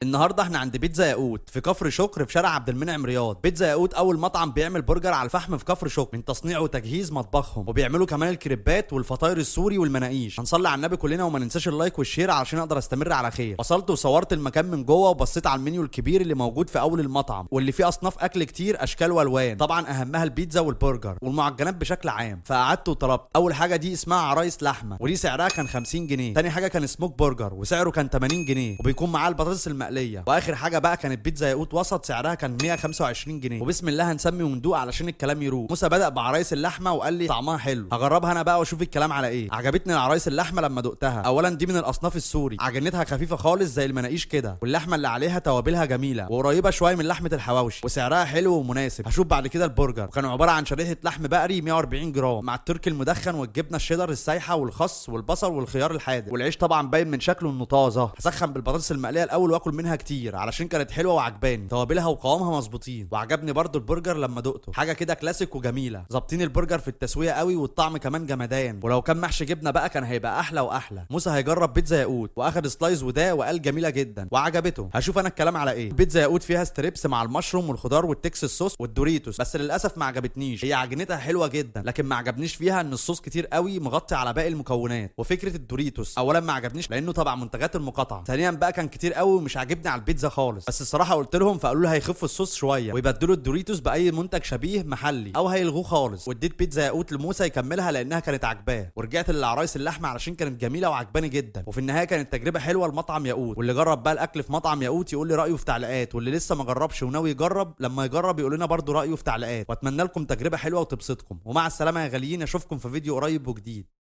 النهارده احنا عند بيتزا ياقوت في كفر شكر في شارع عبد المنعم رياض. بيتزا ياقوت اول مطعم بيعمل برجر على الفحم في كفر شكر من تصنيع وتجهيز مطبخهم، وبيعملوا كمان الكريبات والفطاير السوري والمناقيش. هنصلي على النبي كلنا وما ننساش اللايك والشير علشان اقدر استمر على خير. وصلت وصورت المكان من جوه وبصيت على المنيو الكبير اللي موجود في اول المطعم، واللي فيه اصناف اكل كتير اشكال والوان، طبعا اهمها البيتزا والبرجر والمعجنات بشكل عام. فقعدت وطلبت اول حاجه دي اسمها عرايس لحمه، ودي سعرها كان 50 جنيه. تاني حاجه كان سموك برجر وسعره كان 80 جنيه، وبيكون معاه البطاطس المقليه. واخر حاجه بقى كانت بيتزا ياقوت وسط سعرها كان 125 جنيه. وبسم الله هنسمي وندوق علشان الكلام يروق. موسى بدأ بعرايس اللحمه وقال لي طعمها حلو، هجربها انا بقى واشوف الكلام على ايه. عجبتني العرايس اللحمه لما دقتها. اولا دي من الاصناف السوري، عجنتها خفيفه خالص زي المناقيش كده، واللحمه اللي عليها توابلها جميله وقريبه شويه من لحمه الحواوشي، وسعرها حلو ومناسب. هشوف بعد كده البرجر، وكانوا عباره عن شريحه لحم بقري 140 جرام مع التركي المدخن والجبنه الشيدر السايحه والخس والبصل والخيار الحادق، والعيش طبعا باين من شكله انه طازه. هسخن بالبطاطس المقليه الاول واكل منها كتير علشان كانت حلوه وعجباني، توابلها وقوامها مظبوطين. وعجبني برضو البرجر لما دقته، حاجه كده كلاسيك وجميله. ظابطين البرجر في التسويه قوي والطعم كمان جمدان، ولو كان محشي جبنه بقى كان هيبقى احلى واحلى. موسى هيجرب بيتزا ياقوت واخد سلايز وده وقال جميله جدا وعجبته. هشوف انا الكلام على ايه. بيتزا ياقوت فيها ستريبس مع المشروم والخضار والتكساس صوص والدوريتوس، بس للاسف ما عجبتنيش. هي عجنتها حلوه جدا لكن ما عجبنيش فيها ان الصوص كتير قوي مغطي على باقي المكونات. وفكره الدوريتوس اولا ما عجبنيش لانه تبع منتجات المقاطعه، ثانيا بقى كان كتير قوي ومش عاجبني على البيتزا خالص. بس الصراحه قلت لهم فقالوا لي هيخفوا الصوص شويه ويبدلوا الدوريتوس باي منتج شبيه محلي او هيلغوه خالص. واديت بيتزا ياقوت لموسى يكملها لانها كانت عجباه، ورجعت للعرايس اللحمه علشان كانت جميله وعجباني جدا. وفي النهايه كانت تجربه حلوه لمطعم ياقوت. واللي جرب بقى الاكل في مطعم ياقوت يقول لي رايه في تعليقات، واللي لسه ما جربش وناوي يجرب لما يجرب يقول لنا برده رايه في تعليقات. واتمنى لكم تجربه حلوه وتبسطكم، ومع السلامه يا غاليين. اشوفكم في فيديو قريب وجديد.